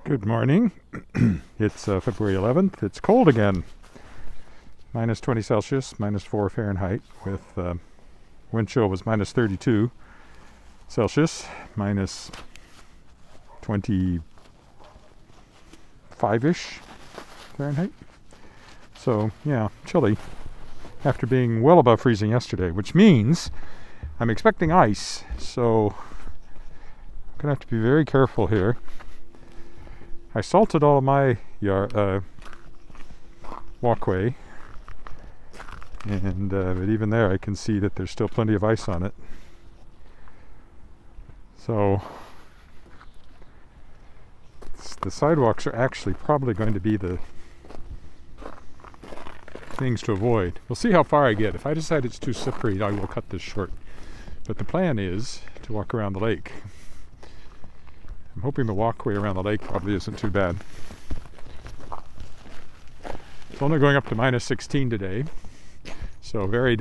Good morning. It's February 11th. It's cold again. Minus 20 Celsius, minus 4 Fahrenheit, with wind chill was minus 32 Celsius, minus 25-ish Fahrenheit. So, yeah, chilly after being well above freezing yesterday, which means I'm expecting ice. So, I'm going to have to be very careful here. I salted all my walkway, and but even there I can see that there's still plenty of ice on it. So the sidewalks are actually probably going to be the things to avoid. We'll see how far I get. If I decide it's too slippery, I will cut this short. But the plan is to walk around the lake. I'm hoping the walkway around the lake probably isn't too bad. It's only going up to minus 16 today, so very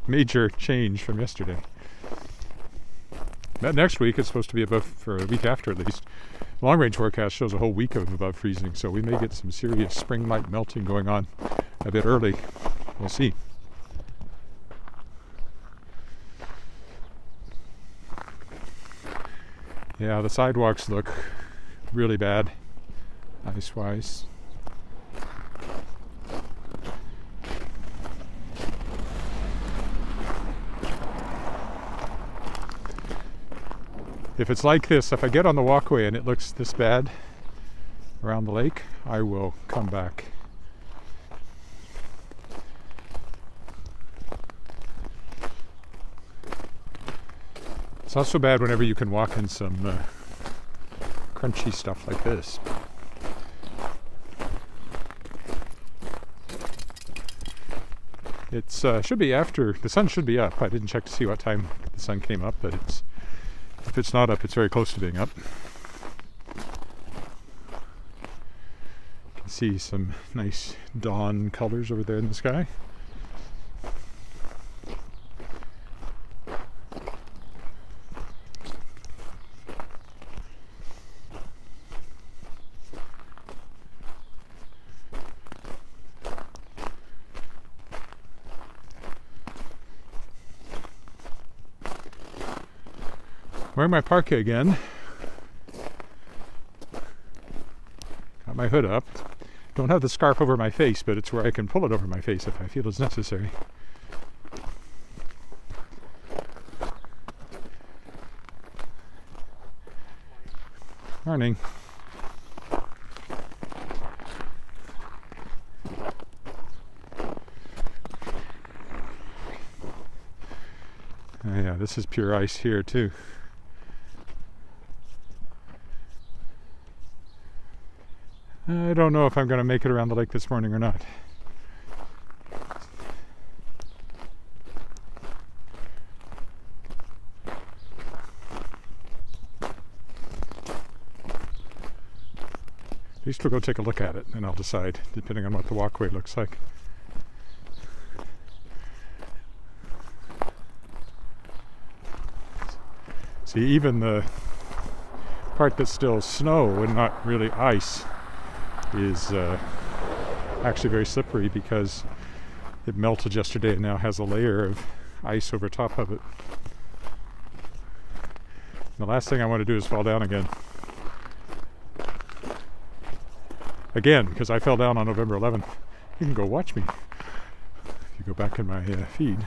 major change from yesterday. But next week it's supposed to be above, for a week after at least. Long range forecast shows a whole week of above freezing, so we may get some serious spring-like melting going on a bit early. We'll see. Yeah, the sidewalks look really bad, ice-wise. If it's like this, if I get on the walkway and it looks this bad around the lake, I will come back. It's not so bad whenever you can walk in some crunchy stuff like this. It's should be after, the sun should be up. I didn't check to see what time the sun came up, but if it's not up, it's very close to being up. You can see some nice dawn colors over there in the sky. Wearing my parka again. Got my hood up. Don't have the scarf over my face, but it's where I can pull it over my face if I feel it's necessary. Morning. Oh yeah, this is pure ice here too. I don't know if I'm going to make it around the lake this morning or not. At least we'll go take a look at it and I'll decide, depending on what the walkway looks like. See, even the part that's still snow and not really ice is actually very slippery because it melted yesterday and now has a layer of ice over top of it. And the last thing I want to do is fall down again. Because I fell down on November 11th. You can go watch me if you go back in my feed.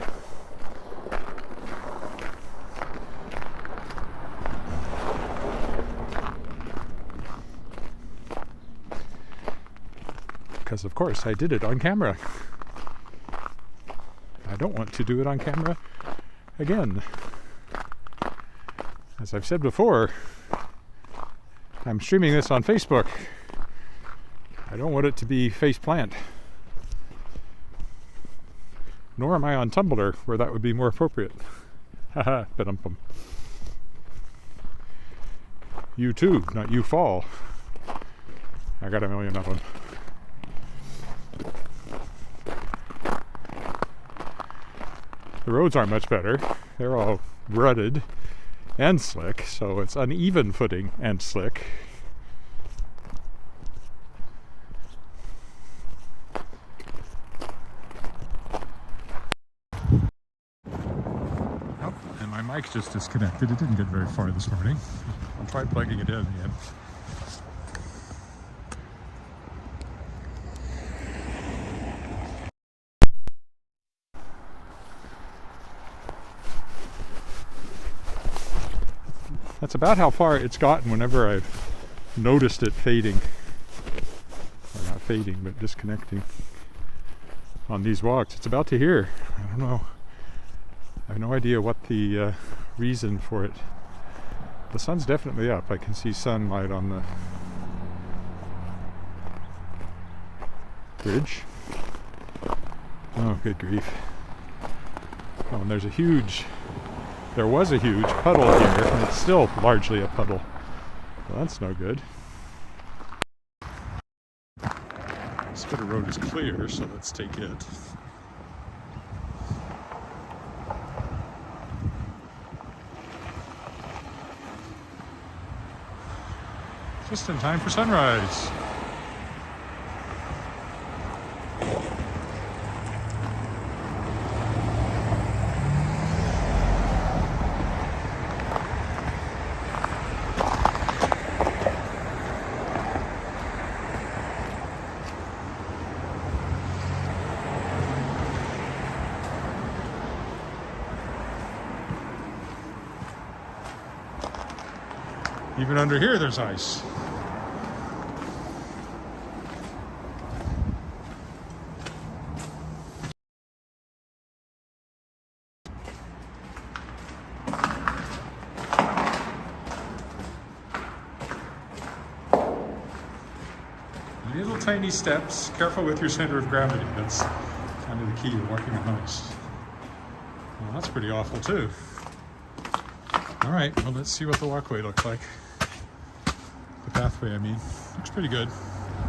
Because of course I did it on camera. I don't want to do it on camera again. As I've said before, I'm streaming this on Facebook. I don't want it to be face plant. Nor am I on Tumblr, where that would be more appropriate. Haha, ba-dum-bum. You too, not you fall. I got a million of them. The roads aren't much better. They're all rutted and slick, so it's uneven footing and slick. Oh, and my mic just disconnected. It didn't get very far this morning. I'll try plugging it in again. That's about how far it's gotten whenever I've noticed it fading. Or not fading, but disconnecting on these walks. It's about to here. I don't know. I have no idea what the reason for it. The sun's definitely up. I can see sunlight on the bridge. Oh, good grief. Oh, and there was a huge puddle here, and it's still largely a puddle. Well, that's no good. This bit of road is clear, so let's take it. Just in time for sunrise. Even under here, there's ice. Little tiny steps. Careful with your center of gravity. That's kind of the key to walking on ice. Well, that's pretty awful too. All right, well, let's see what the walkway looks like. The pathway, I mean. Looks pretty good.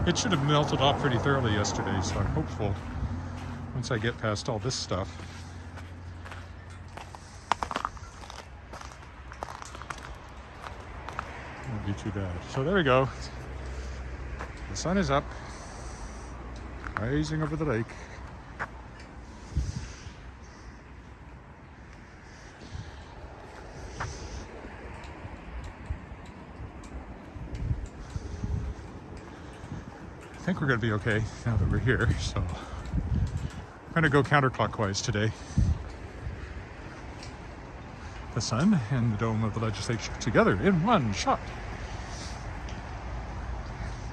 It should have melted off pretty thoroughly yesterday, so I'm hopeful once I get past all this stuff. Won't be too bad. So there we go. The sun is up, rising over the lake. I think we're going to be okay now that we're here, so I'm going to go counterclockwise today. The sun and the dome of the legislature together in one shot.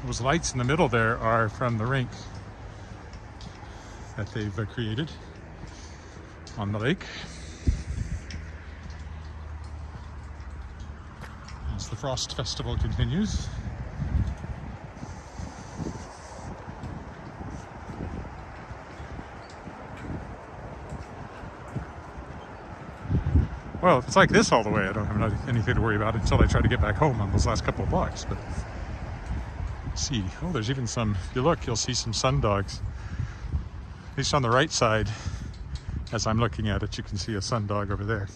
Those lights in the middle there are from the rink that they've created on the lake. As the Frost Festival continues. Well, if it's like this all the way, I don't have anything to worry about until I try to get back home on those last couple of blocks. But let's see. Oh, there's even some, if you look, you'll see some sundogs. At least on the right side, as I'm looking at it, you can see a sundog over there.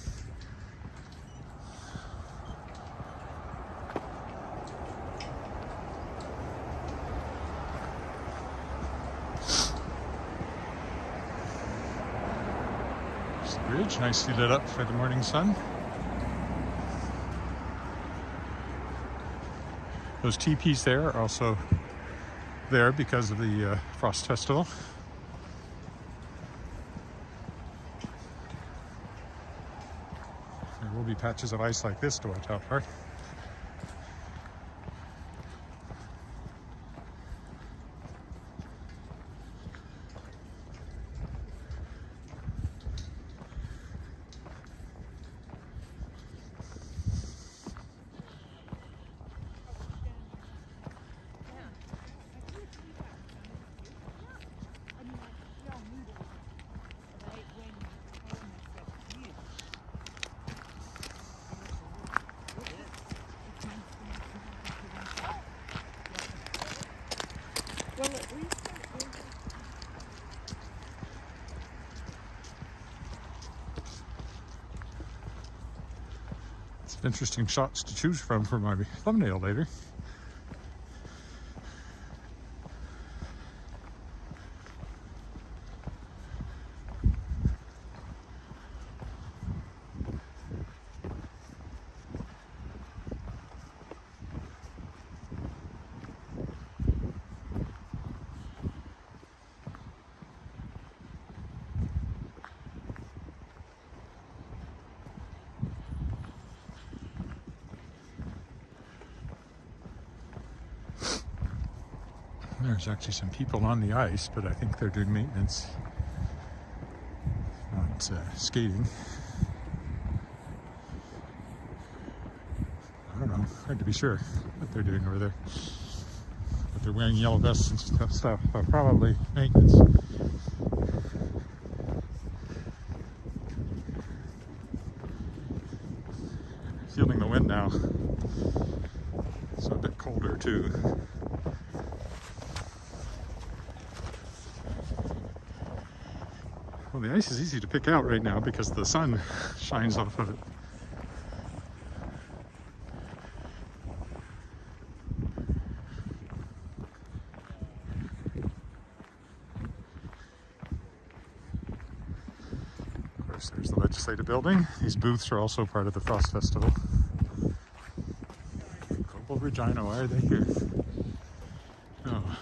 Bridge nicely lit up for the morning sun. Those teepees there are also there because of the Frost Festival. There will be patches of ice like this to watch out for. Interesting shots to choose from for my thumbnail later. There's actually some people on the ice, but I think they're doing maintenance, not skating. I don't know, hard to be sure what they're doing over there. But they're wearing yellow vests and stuff, probably maintenance. Feeling the wind now. It's a bit colder too. Well, the ice is easy to pick out right now because the sun shines off of it. Of course, there's the legislative building. These booths are also part of the Frost Festival. Global Regina, why are they here? Oh,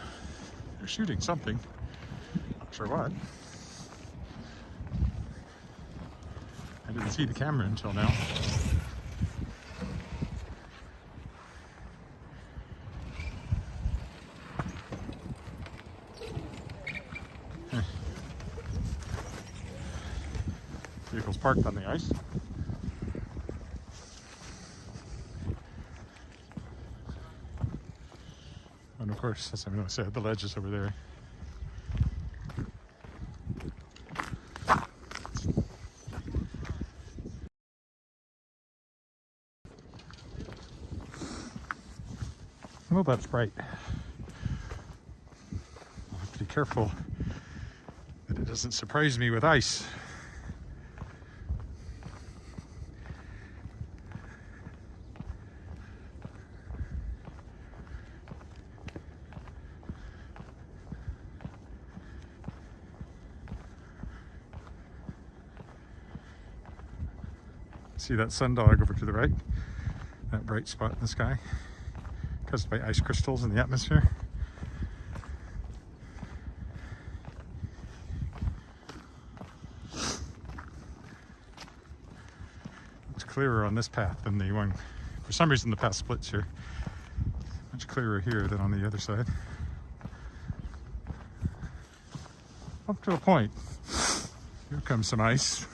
they're shooting something. Not sure what. I didn't see the camera until now. Vehicles parked on the ice. And of course, as I said, the ledge is over there. Well, that's bright. I'll have to be careful that it doesn't surprise me with ice. See that sundog over to the right? That bright spot in the sky? Caused by ice crystals in the atmosphere. It's clearer on this path than the one. For some reason the path splits here. Much clearer here than on the other side. Up to a point. Here comes some ice.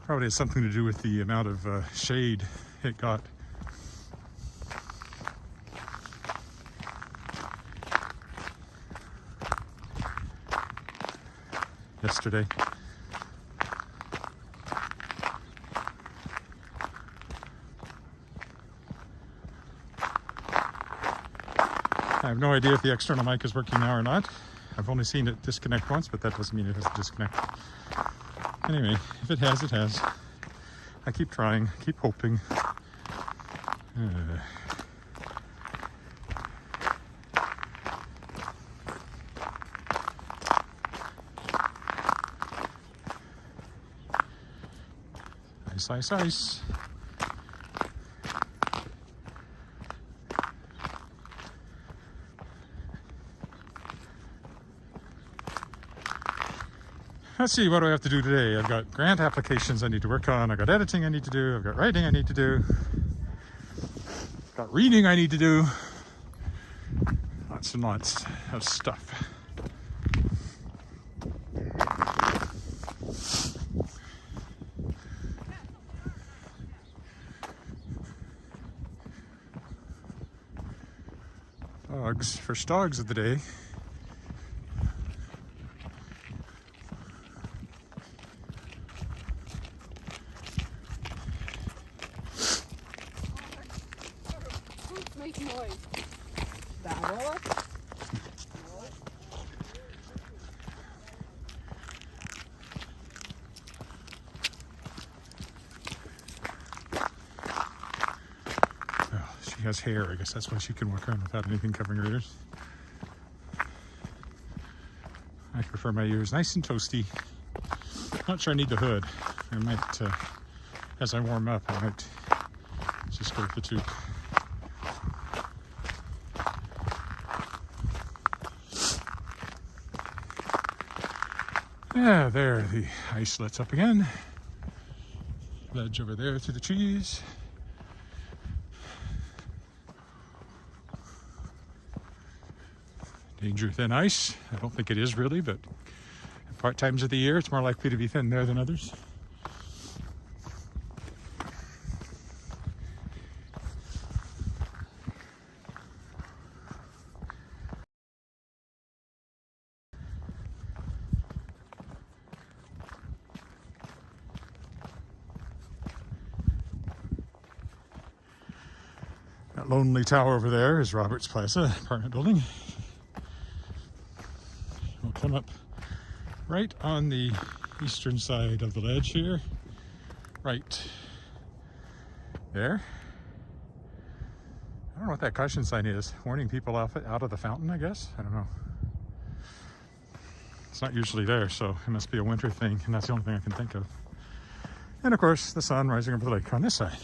Probably has something to do with the amount of shade it got. Yesterday. I have no idea if the external mic is working now or not. I've only seen it disconnect once, but that doesn't mean it has to disconnect. Anyway, if it has, it has. I keep trying, keep hoping. Ice, ice, ice. Let's see, what do I have to do today? I've got grant applications I need to work on. I've got editing I need to do. I've got writing I need to do. I've got reading I need to do. Lots and lots of stuff. Dogs. First dogs of the day. Make noise. Daarover. has hair. I guess that's why she can walk around without anything covering her ears. I prefer my ears nice and toasty. Not sure I need the hood. I might, as I warm up, I might just go with the tube. Yeah, there, the ice lets up again. Ledge over there through the trees. Danger thin ice. I don't think it is really, but at part times of the year it's more likely to be thin there than others. That lonely tower over there is Roberts Plaza apartment building. We'll come up right on the eastern side of the ledge here. Right there. I don't know what that caution sign is. Warning people out of the fountain, I guess. I don't know. It's not usually there, so it must be a winter thing, and that's the only thing I can think of. And of course, the sun rising over the lake on this side.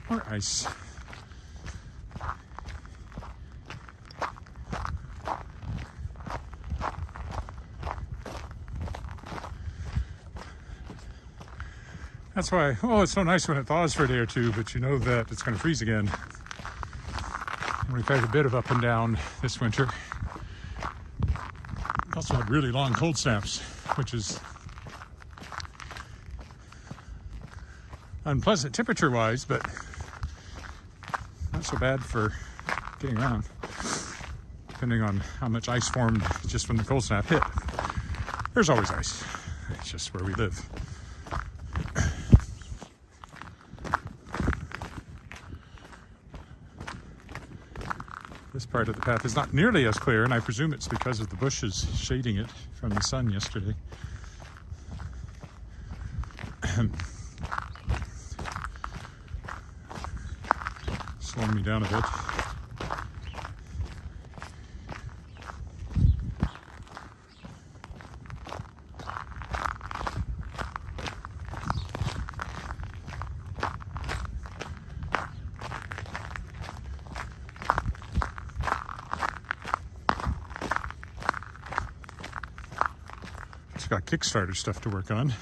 More ice. That's why, oh, it's so nice when it thaws for a day or two, but you know that it's going to freeze again. And we've had a bit of up and down this winter. We also had really long cold snaps, which is unpleasant temperature-wise, but not so bad for getting around, depending on how much ice formed just when the cold snap hit. There's always ice. It's just where we live. This part of the path is not nearly as clear, and I presume it's because of the bushes shading it from the sun yesterday. Slowing me down a bit. Got Kickstarter stuff to work on.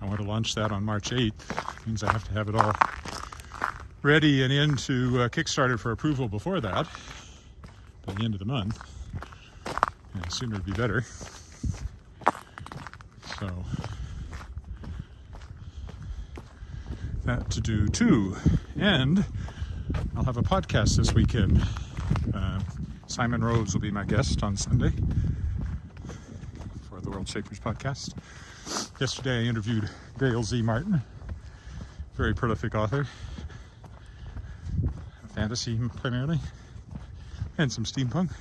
I want to launch that on March 8th. Means I have to have it all ready and into Kickstarter for approval before that, by the end of the month. And sooner would be better. So that to do too. And I'll have a podcast this weekend. Simon Rhodes will be my guest on Sunday. The World Shapers podcast. Yesterday I interviewed Gail Z. Martin, very prolific author, fantasy primarily, and some steampunk.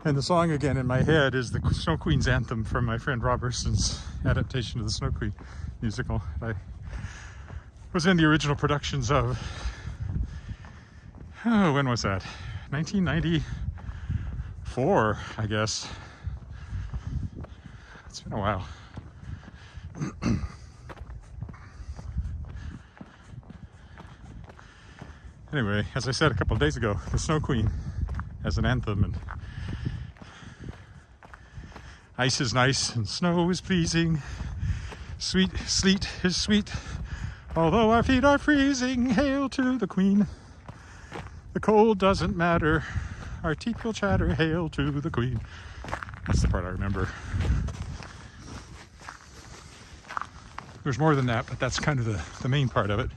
And the song again in my head is the Snow Queen's anthem from my friend Rob Erson's adaptation of the Snow Queen musical. I was in the original productions of, oh, when was that? 1994, I guess. It's been a while. Anyway, as I said a couple of days ago, the Snow Queen has an anthem, and ice is nice and snow is pleasing. Sweet sleet is sweet, although our feet are freezing. Hail to the Queen. The cold doesn't matter. Our teeth will chatter. Hail to the Queen. That's the part I remember. There's more than that, but that's kind of the main part of it.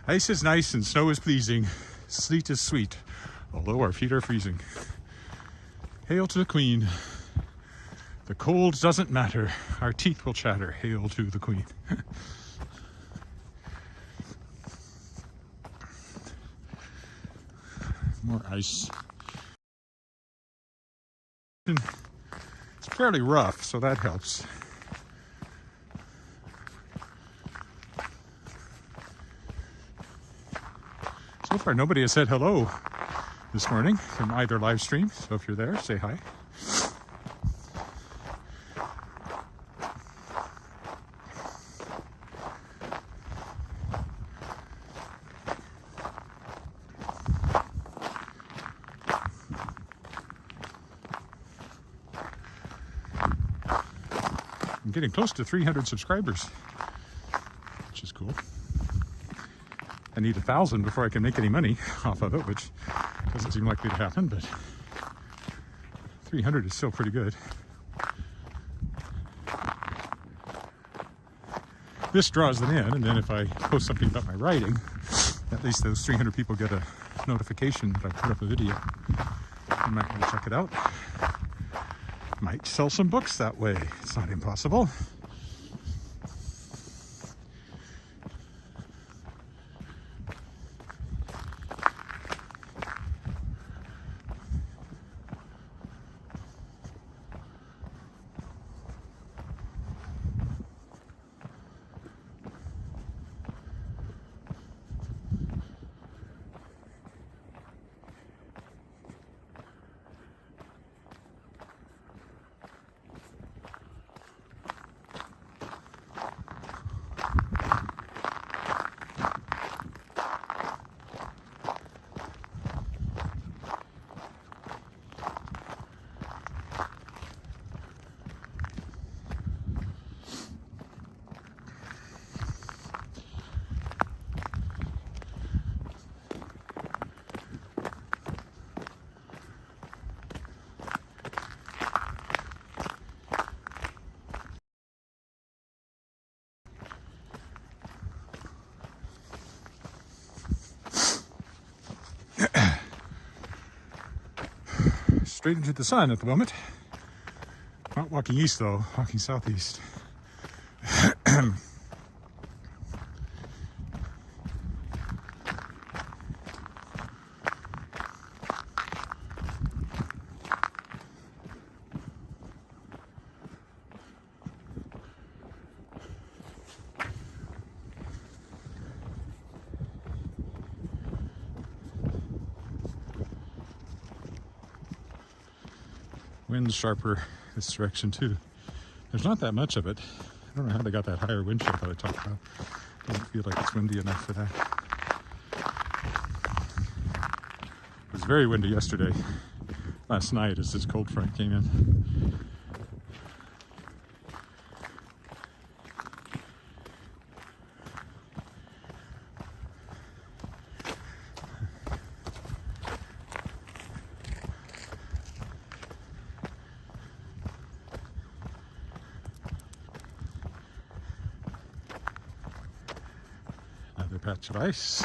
Ice is nice and snow is pleasing. sleet is sweet, although our feet are freezing. Hail to the Queen. The cold doesn't matter. Our teeth will chatter. Hail to the Queen. More ice. It's fairly rough, so that helps. So far, nobody has said hello this morning from either live stream, so if you're there, say hi. I'm getting close to 300 subscribers, which is cool. I need 1,000 before I can make any money off of it, which doesn't seem likely to happen, but 300 is still pretty good. This draws them in, and then if I post something about my writing, at least those 300 people get a notification that I put up a video. I might want to check it out. Might sell some books that way. It's not impossible. Straight into the sun at the moment. Not walking east though, walking southeast. Wind's sharper this direction too. There's not that much of it. I don't know how they got that higher wind chill that I talked about. Doesn't feel like it's windy enough for that. It was very windy yesterday, last night as this cold front came in. Another patch of ice.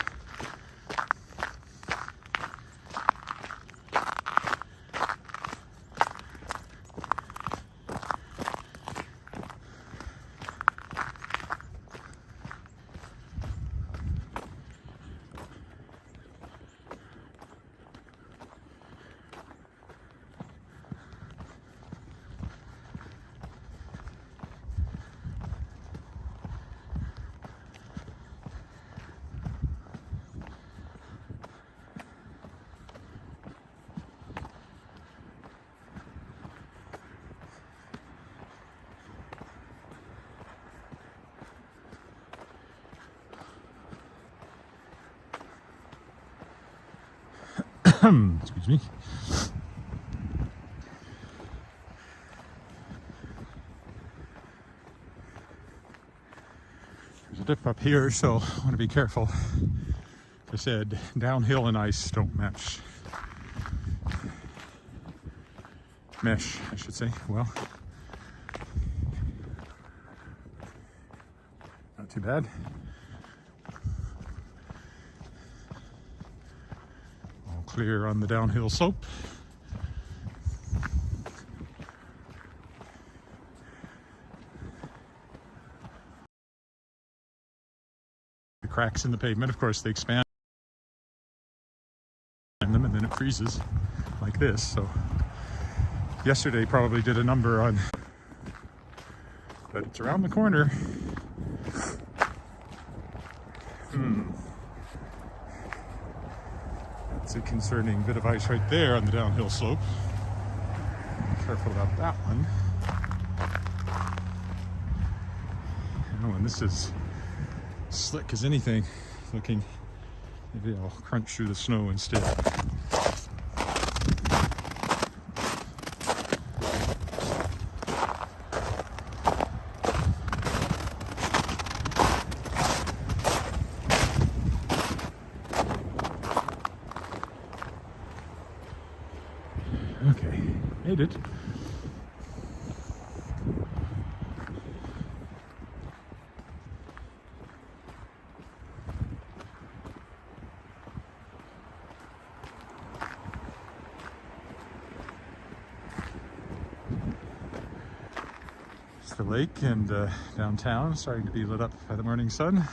Excuse me. There's a dip up here, so I want to be careful. Like I said, downhill and ice don't match. Mesh, I should say. Well, not too bad. clear on the downhill slope. The cracks in the pavement, of course, they expand them and then it freezes like this. So yesterday probably did a number on, but it's around the corner. That's a concerning bit of ice right there on the downhill slope. Careful about that one. Oh, and this is slick as anything looking. Maybe I'll crunch through the snow instead. Okay, made it. It's the lake and downtown starting to be lit up by the morning sun.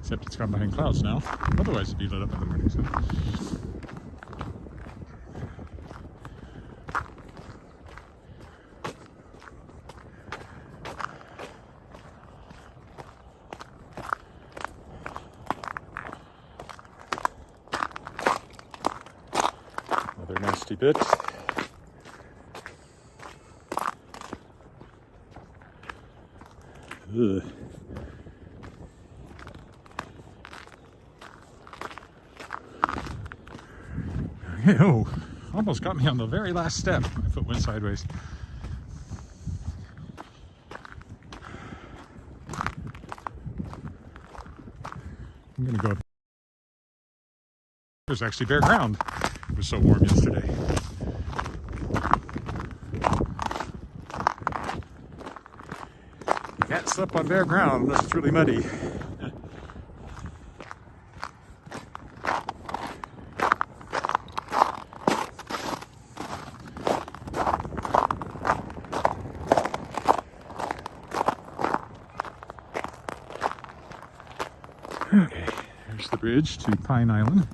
Except it's gone behind clouds now. Otherwise it'd be lit up by the morning sun. Another nasty bit. Ugh. Okay, oh, almost got me on the very last step. My foot went sideways. I'm gonna go up. There's actually bare ground. It was so warm yesterday. You can't slip on bare ground unless it's really muddy. Okay, there's the bridge to Pine Island.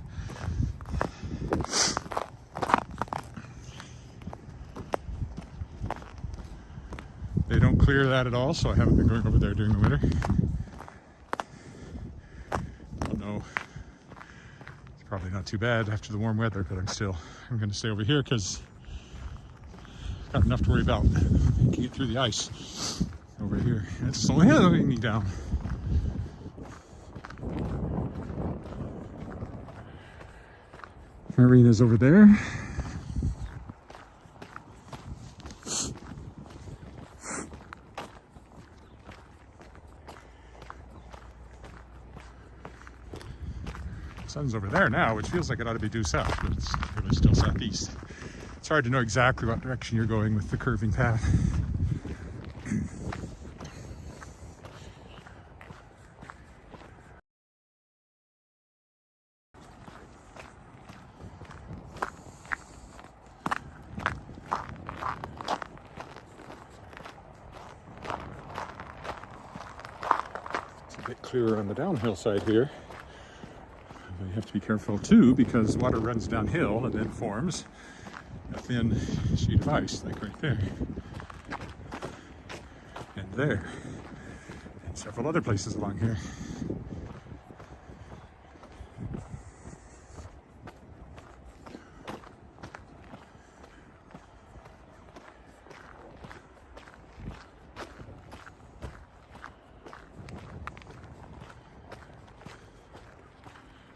They don't clear that at all, so I haven't been going over there during the winter. Oh no, it's probably not too bad after the warm weather, but I'm going to stay over here because I've got enough to worry about making it through the ice over here. It's slowing me down. Marina's over there. Sun's over there now, which feels like it ought to be due south, but it's really still southeast. It's hard to know exactly what direction you're going with the curving path. It's a bit clearer on the downhill side here. You have to be careful too because water runs downhill and then forms a thin sheet of ice, like right there and there and several other places along here.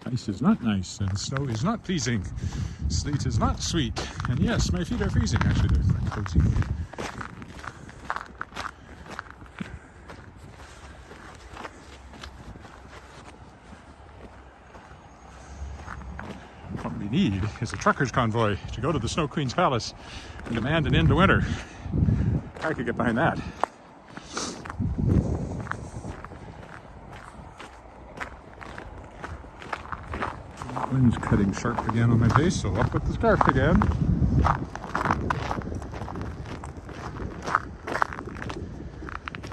Ice is not nice, and snow is not pleasing. Sleet is not sweet. And yes, my feet are freezing. Actually, they're quite cozy. What we need is a trucker's convoy to go to the Snow Queen's Palace and demand an end to winter. I could get behind that. Wind's cutting sharp again on my face, so up with the scarf again.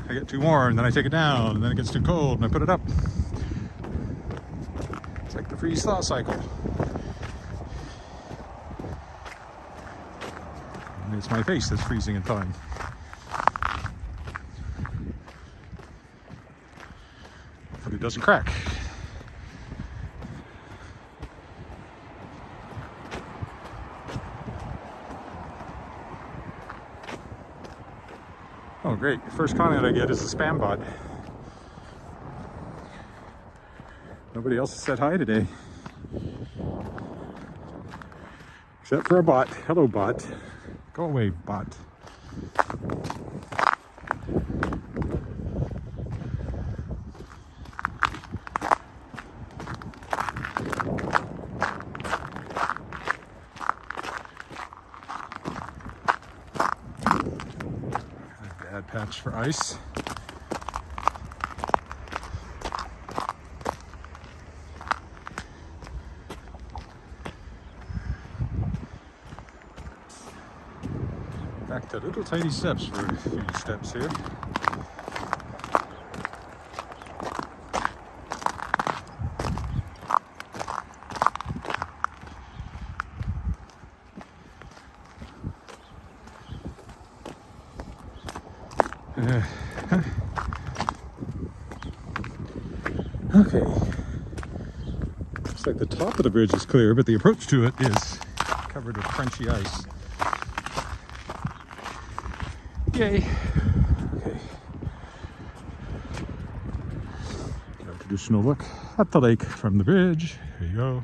I get too warm, then I take it down, and then it gets too cold, and I put it up. It's like the freeze-thaw cycle. And it's my face that's freezing and thawing. But it doesn't crack. Oh great, first comment I get is a spam bot. Nobody else has said hi today. Except for a bot. Hello bot. Go away bot. Bad patch for ice. Back to little tiny steps for a few steps here. Okay. Looks like the top of the bridge is clear, but the approach to it is covered with crunchy ice. Yay. Okay. Got a traditional look at the lake from the bridge. Here you go.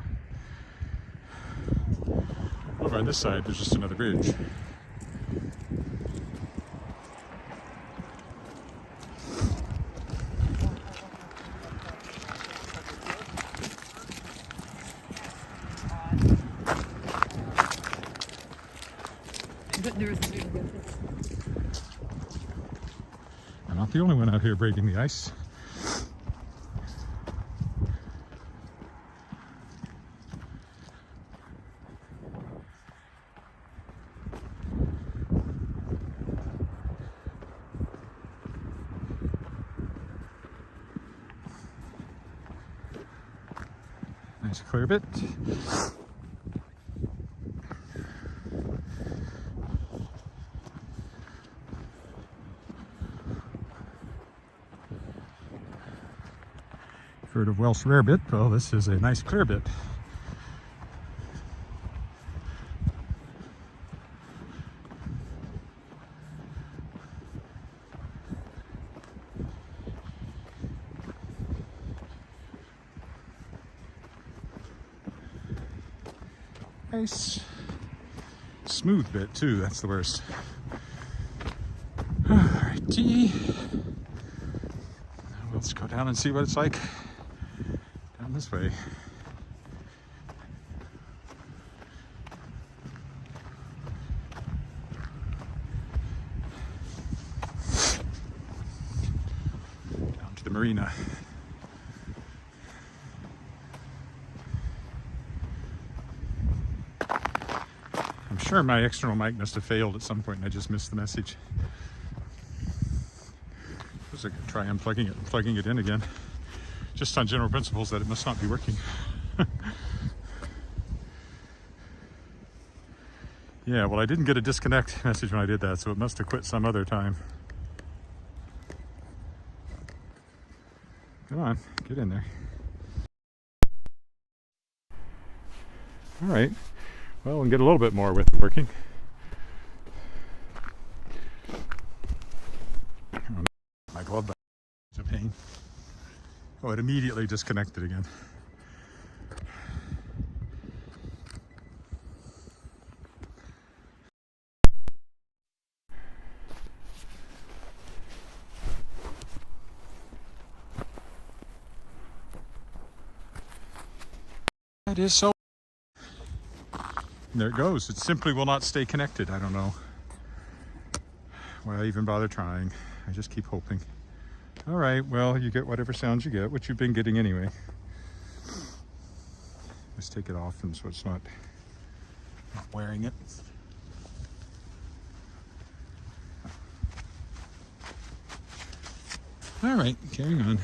Over on this side, there's just another bridge. I'm not the only one out here breaking the ice. Nice clear bit. Heard of Welsh rarebit? Well, this is a nice clear bit. Nice smooth bit too, that's the worst. Alrighty. Let's go down and see what it's like down this way. Down to the marina. I'm sure my external mic must have failed at some point and I just missed the message. I could try unplugging it and plugging it in again, just on general principles that it must not be working. Yeah, well, I didn't get a disconnect message when I did that, so it must have quit some other time. Come on, get in there. All right, well, we'll get a little bit more with it working. My glove back is a pain. Oh, it immediately disconnected again. That is so. And there it goes. It simply will not stay connected. I don't know why I even bother trying. I just keep hoping. All right, well, you get whatever sounds you get, which you've been getting anyway. just take it off, and so it's not wearing it. All right, carrying on.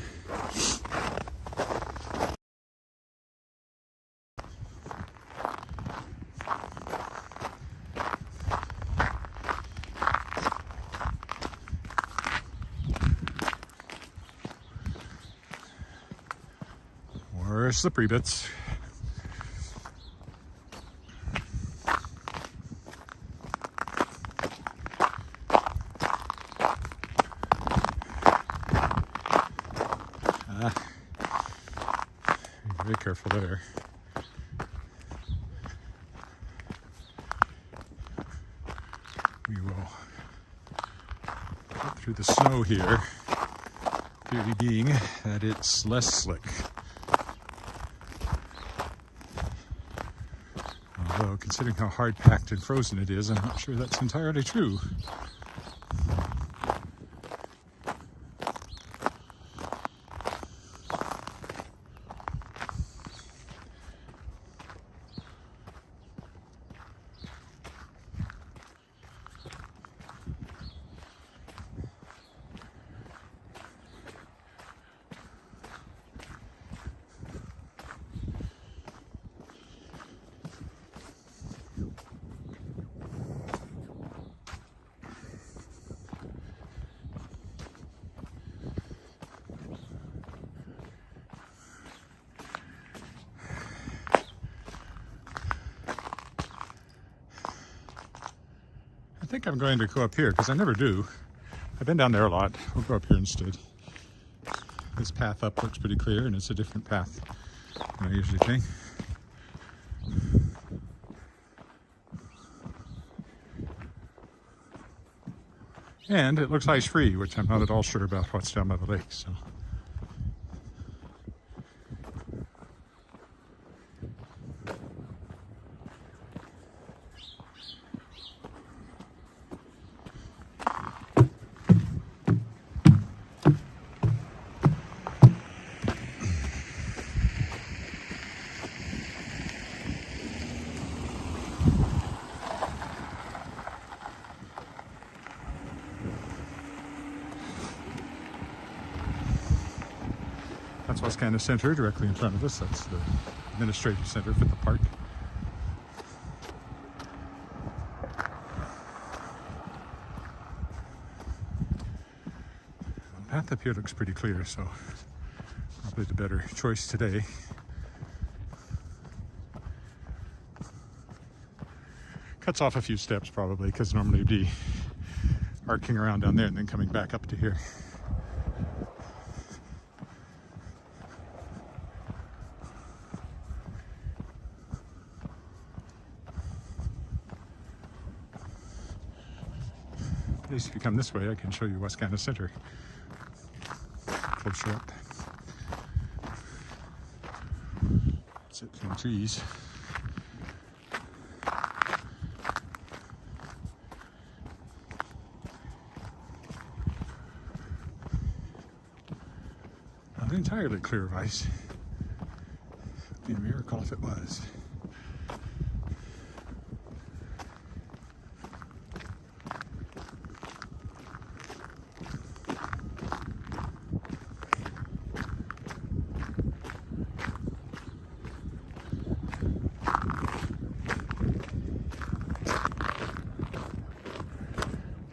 More slippery bits. Be very careful there. We will get through the snow here, clearly being that it's less slick. Although, considering how hard packed and frozen it is, I'm not sure that's entirely true. I think I'm going to go up here because I never do. I've been down there a lot. We'll go up here instead. This path up looks pretty clear, and it's a different path than I usually take. And it looks ice-free, which I'm not at all sure about what's down by the lake. So. That's Wascana Center directly in front of us. That's the administrative center for the park. The path up here looks pretty clear, so probably the better choice today. Cuts off a few steps probably, because normally it'd be arcing around down there and then coming back up to here. At least if you come this way, I can show you Wascana Center closer up. Sit in trees. Not entirely clear of ice. It'd be a miracle if it was.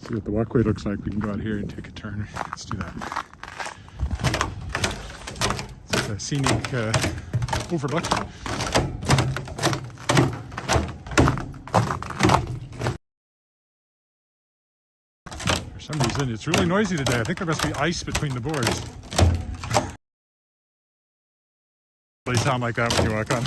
See what the walkway looks like. We can go out here and take a turn. Let's do that. It's a scenic overlook. For some reason, it's really noisy today. I think there must be ice between the boards. They sound like that when you walk on.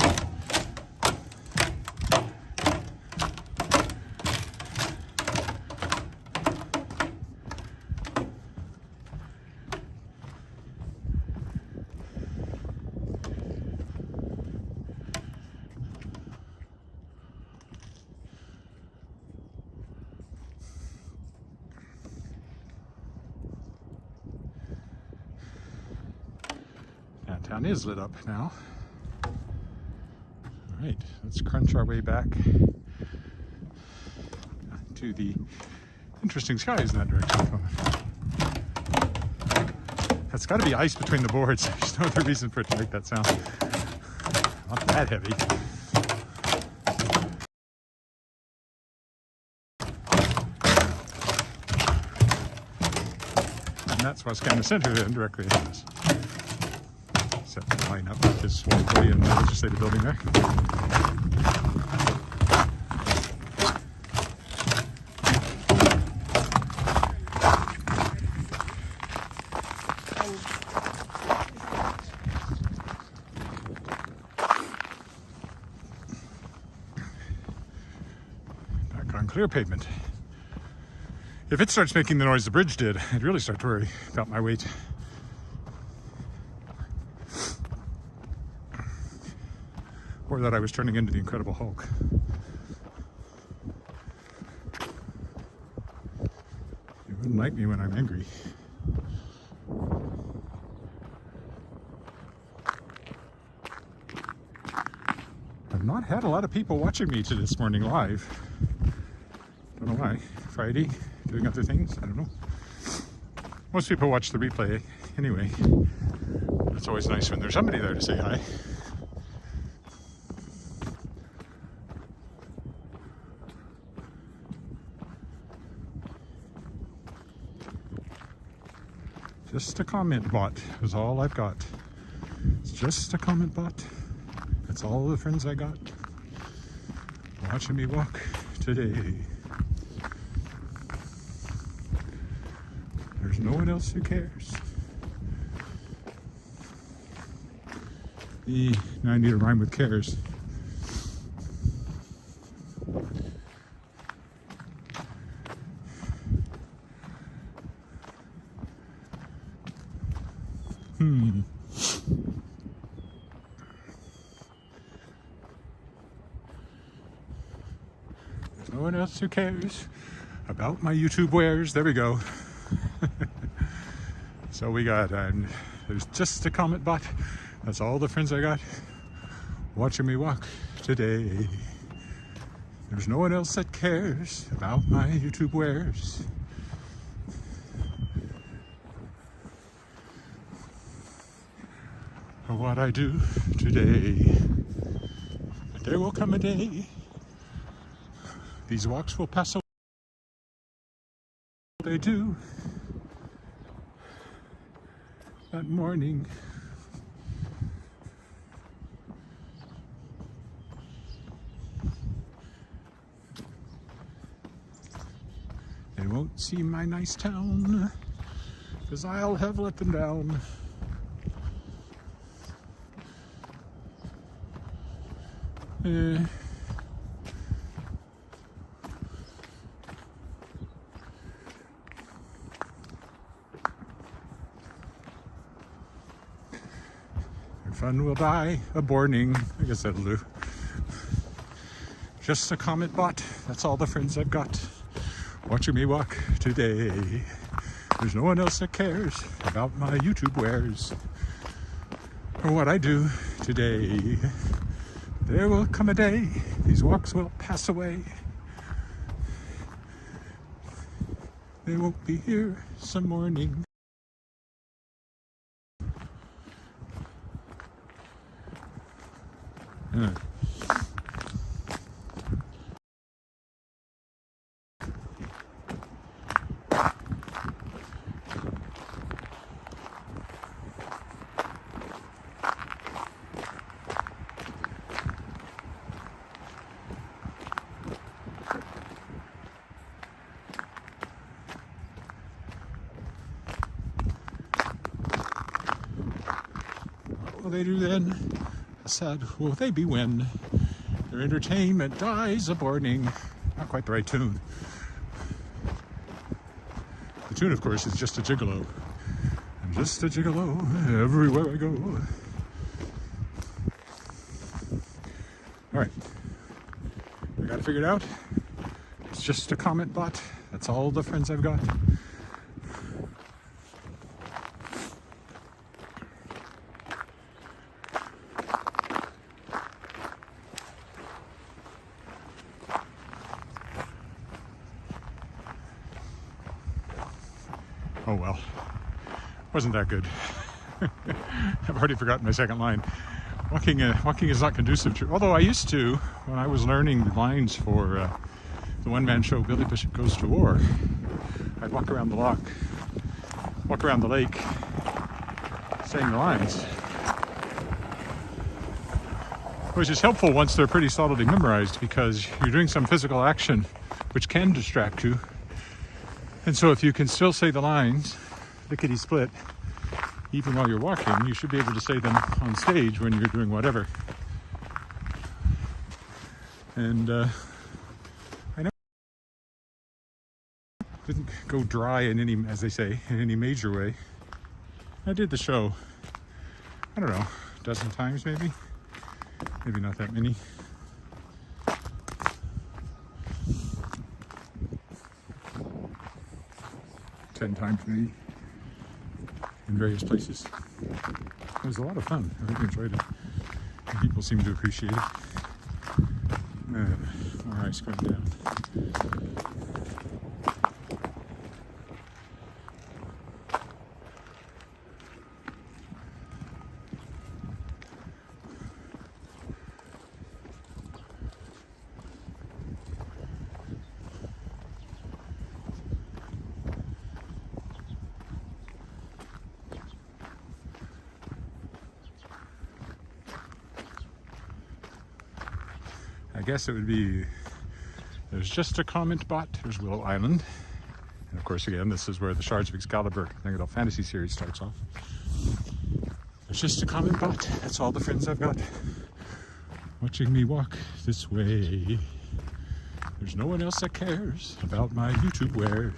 Downtown is lit up now. All Right, let's crunch our way back to the interesting skies in that direction. That's got to be ice between the boards. There's no other reason for it to make that sound. Not that heavy. And that's what's kind of centered in directly ahead of us. Set the line up with this walkway in the legislative building there. Back on clear pavement. If it starts making the noise the bridge did, I'd really start to worry about my weight. Or that I was turning into the Incredible Hulk. You wouldn't like me when I'm angry. I've not had a lot of people watching me to this morning live. Don't know why. Friday, doing other things, I don't know. Most people watch the replay anyway. It's always nice when there's somebody there to say hi. Just a comment bot is all I've got. It's just a comment bot. That's all the friends I got. Watching me walk today. There's no one else who cares. Now I need to rhyme with cares. There's no one else who cares about my YouTube wares. There we go. So we got, there's just a comment bot. That's all the friends I got watching me walk today. There's no one else that cares about my YouTube wares. Or what I do today. But there will come a day. These walks will pass away. They do. That morning. They won't see my nice town, 'cause I'll have let them down. Fun will die a-borning. I guess that'll do. Just a comment bot. That's all the friends I've got watching me walk today. There's no one else that cares about my YouTube wares or what I do today. There will come a day. These walks will pass away. They won't be here some morning. What will they do then? I said, will they be when their entertainment dies a-borning? Not quite the right tune. The tune, of course, is Just a Gigolo. I'm just a gigolo everywhere I go. All right, I got it figured out. It's just a comment bot. That's all the friends I've got. Oh well, wasn't that good. I've already forgotten my second line. Walking is not conducive to, although I used to, when I was learning the lines for the one-man show Billy Bishop Goes to War, I'd walk around the loch, walk around the lake, saying the lines. Which is helpful once they're pretty solidly memorized, because you're doing some physical action which can distract you. And so if you can still say the lines, lickety-split, even while you're walking, you should be able to say them on stage when you're doing whatever. And I know it didn't go dry in any, as they say, in any major way. I did the show, I don't know, a dozen times maybe. Maybe not that many. Ten times maybe. In various places. It was a lot of fun. I really enjoyed it. And people seem to appreciate it. More ice coming down. I guess it would be, there's just a comment bot, there's Willow Island. And of course, again, this is where the Shards of Excalibur Young Adult Fantasy series starts off. There's just a comment bot, that's all the friends I've got. Watching me walk this way. There's no one else that cares about my YouTube wares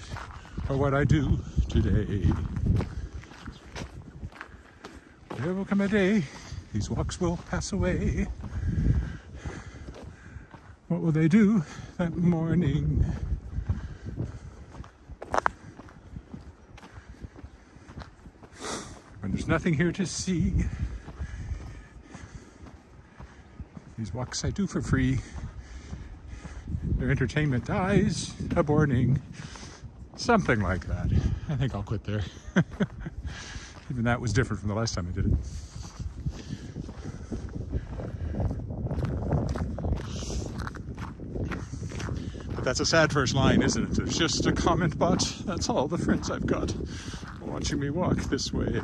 or what I do today. There will come a day, these walks will pass away. What will they do that morning? When there's nothing here to see. These walks I do for free. Their entertainment dies a morning. Something like that. I think I'll quit there. Even that was different from the last time I did it. That's a sad first line, isn't it? It's just a comment bot. That's all the friends I've got watching me walk this way.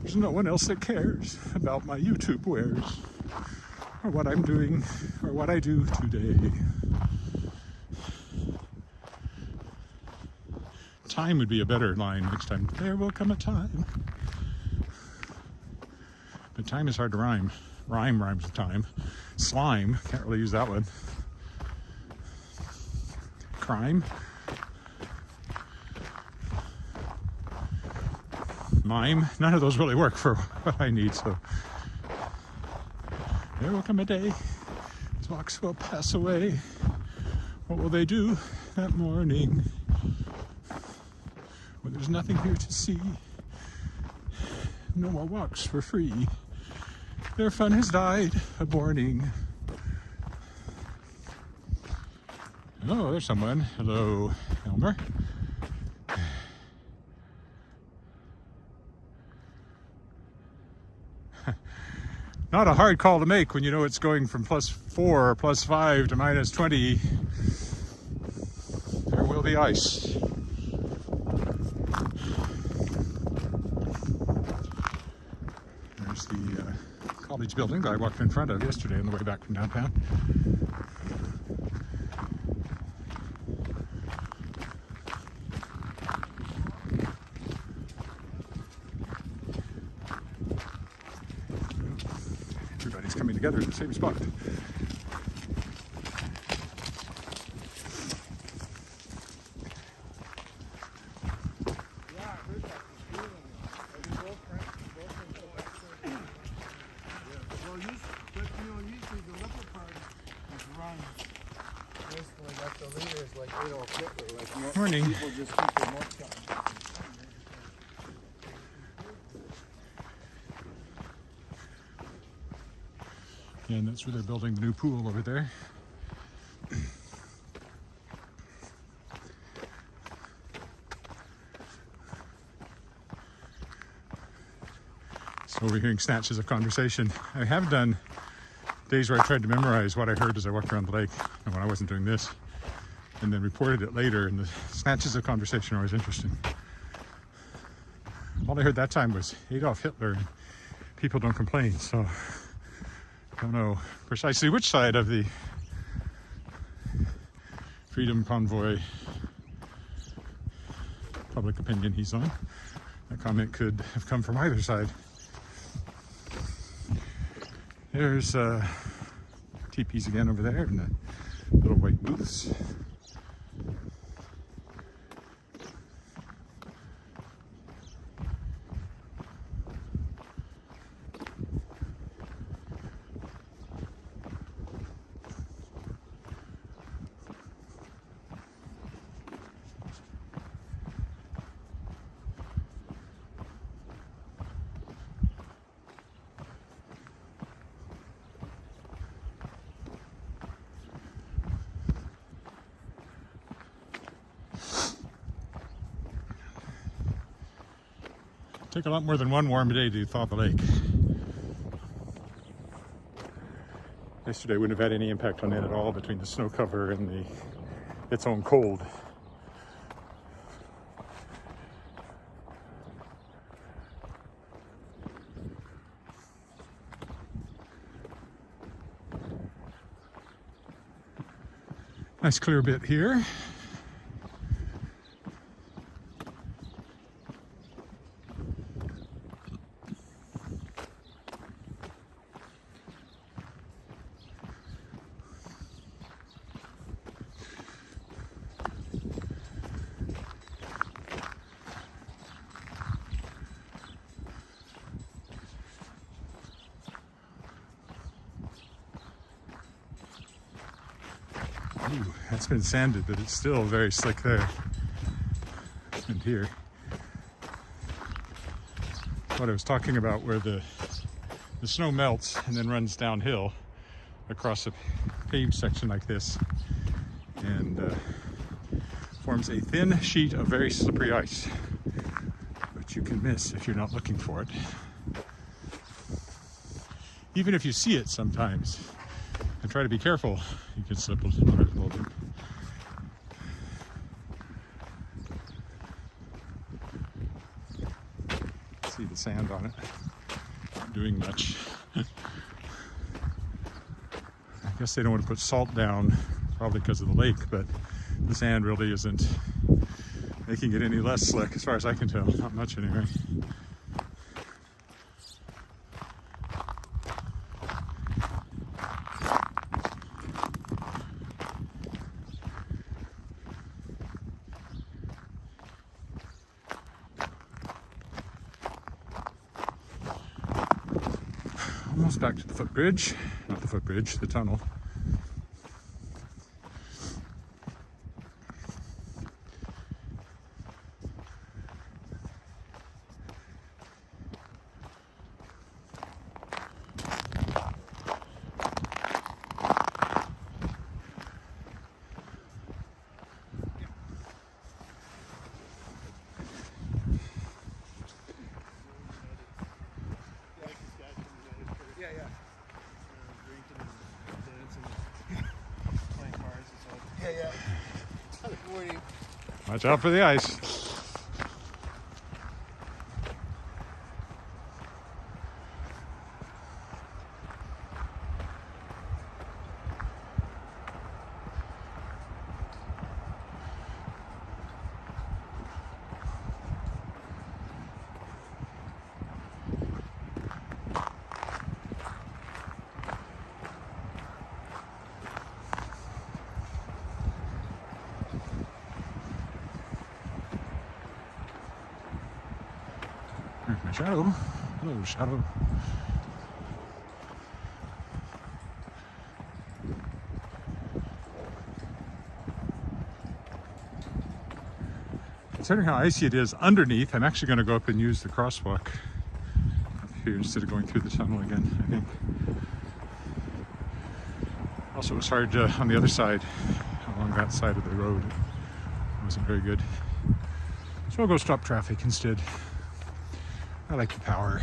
There's no one else that cares about my YouTube wares or what I'm doing or what I do today. Time would be a better line next time. There will come a time. But time is hard to rhyme. Rhyme rhymes with time. Slime, can't really use that one. Crime. Mime. None of those really work for what I need, so. There will come a day, these walks will pass away. What will they do that morning? When there's nothing here to see. No more walks for free. Their fun has died a morning. Oh, there's someone. Hello, Elmer. Not a hard call to make when you know it's going from +4 or +5 to -20. There will be ice. There's the college building that I walked in front of yesterday on the way back from downtown. Everybody's coming together in the same spot. Morning. People just keep their mouth shut. Yeah, and that's where they're building the new pool over there. overhearing snatches of conversation. I have done days where I tried to memorize what I heard as I walked around the lake, and when I wasn't doing this, and then reported it later, and the snatches of conversation are always interesting. All I heard that time was Adolf Hitler, and people don't complain, so I don't know precisely which side of the freedom convoy public opinion he's on. That comment could have come from either side. There's teepees again over there and the little white booths. Take a lot more than one warm day to thaw the lake. Yesterday wouldn't have had any impact on it at all between the snow cover and its own cold. Nice clear bit here. Ooh, that's been sanded, but it's still very slick there. And here. What I was talking about, where the snow melts and then runs downhill across a paved section like this and forms a thin sheet of very slippery ice, which you can miss if you're not looking for it. Even if you see it sometimes, and try to be careful, you can slip a little bit. See the sand on it, not doing much. I guess they don't want to put salt down, probably because of the lake, but the sand really isn't making it any less slick, as far as I can tell. Not much anyway. Almost back to the footbridge. Not the footbridge, the tunnel. Yeah. Drinking and dancing, playing cards and stuff. Yeah. Good morning. Watch out for the ice. There's my shadow. Hello, shadow. Considering how icy it is underneath, I'm actually going to go up and use the crosswalk up here instead of going through the tunnel again, I think. Also, it was hard on the other side, along that side of the road. It wasn't very good. So I'll go stop traffic instead. I like the power.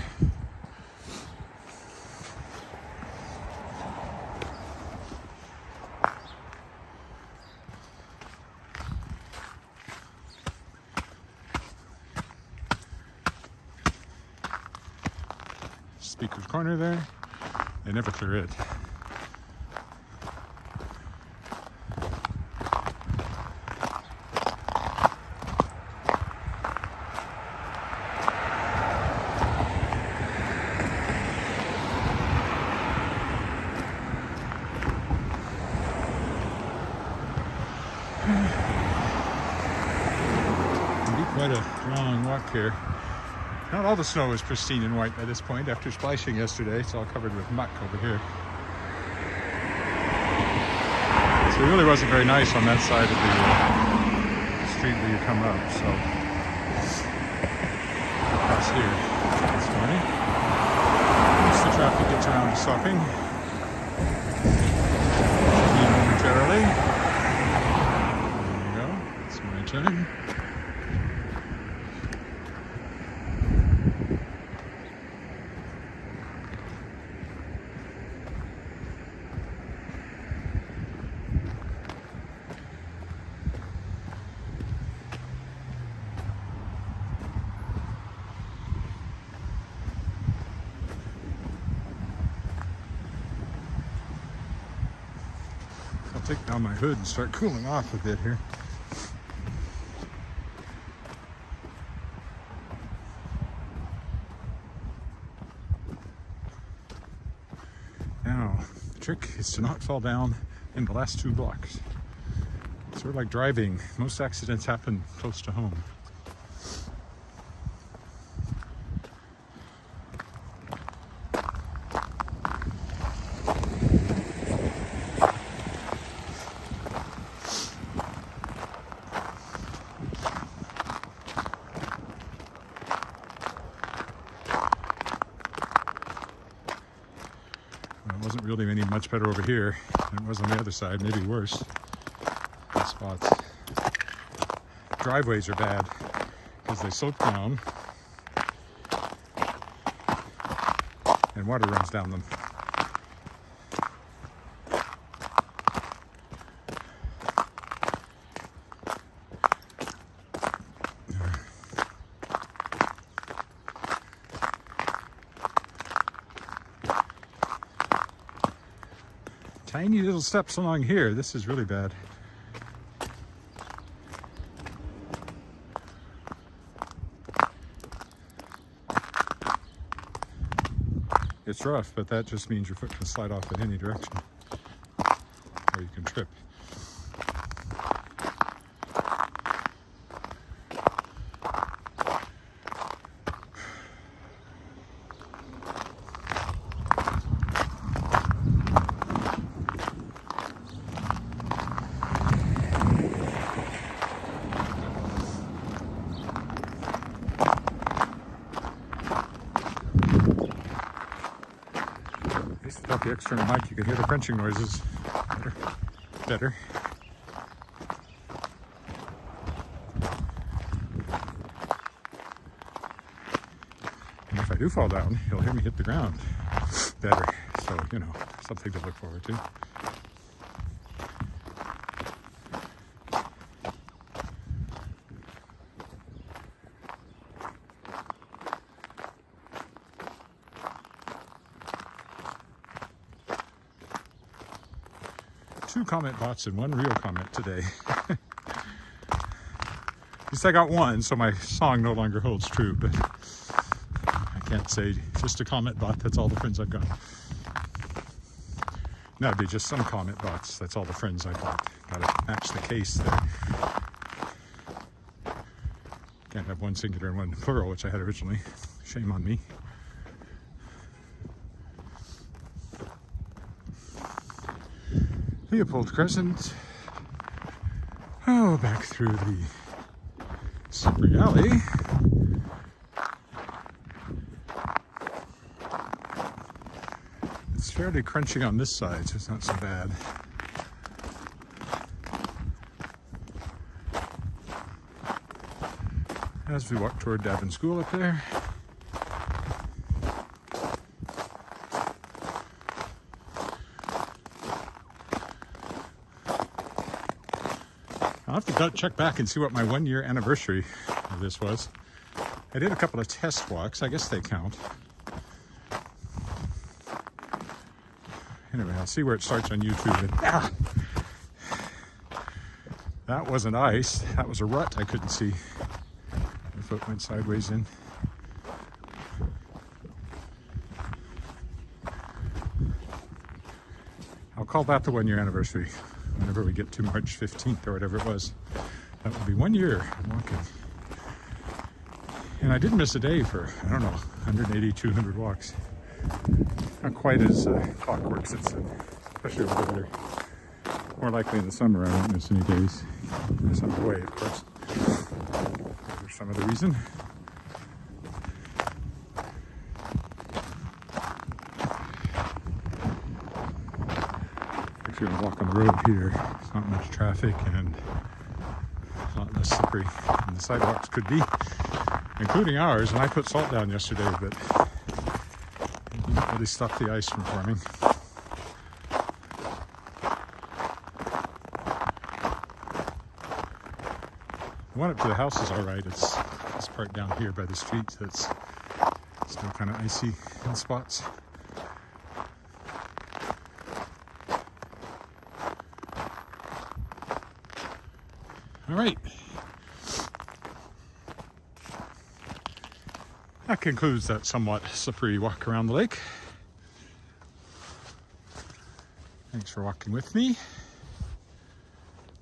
speaker's corner there. They never clear it. Quite a long walk here. Not all the snow is pristine and white by this point. After splashing yesterday, it's all covered with muck over here. So it really wasn't very nice on that side of the street where you come up. So across here this morning. Once the traffic gets around to stopping, momentarily. There you go. It's my turn. I'll take down my hood and start cooling off a bit here. Now, the trick is to not fall down in the last 2 blocks. Sort of like driving. Most accidents happen close to home. It wasn't really any much better over here than it was on the other side, maybe worse in spots. Driveways are bad because they slope down and water runs down them. Tiny little steps along here. This is really bad. It's rough, but that just means your foot can slide off in any direction. Or you can trip. Without the external mic, you can hear the crunching noises better. And if I do fall down, you'll hear me hit the ground better. So, you know, something to look forward to. Two comment bots and one real comment today. At least I got one, so my song no longer holds true, but I can't say just a comment bot, that's all the friends I've got. That'd be just some comment bots, that's all the friends I bought. Gotta match the case there. Can't have one singular and one plural, which I had originally. Shame on me. Leopold Crescent. Oh, back through the slippery alley. It's fairly crunching on this side, so it's not so bad. As we walk toward Davin School up there. I'll have to check back and see what my 1-year anniversary of this was. I did a couple of test walks. I guess they count. Anyway, I'll see where it starts on YouTube. And, that wasn't ice. That was a rut I couldn't see. My foot went sideways in. I'll call that the 1 year anniversary. Whenever we get to March 15th or whatever it was. That will be 1 year of walking. And I didn't miss a day for, I don't know, 180, 200 walks. Not quite as clockwork since then, especially over the winter. More likely in the summer I won't miss any days. Because I'm away, of course. There's some of the reason. If you're going to walk on the road here, there's not much traffic and a lot less slippery than the sidewalks could be, including ours. And I put salt down yesterday, but it didn't really stop the ice from forming. The one up to the house is all right. It's this part down here by the street that's still kind of icy in spots. All right. That concludes that somewhat slippery walk around the lake. Thanks for walking with me.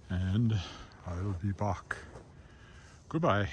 And I'll be back. Goodbye.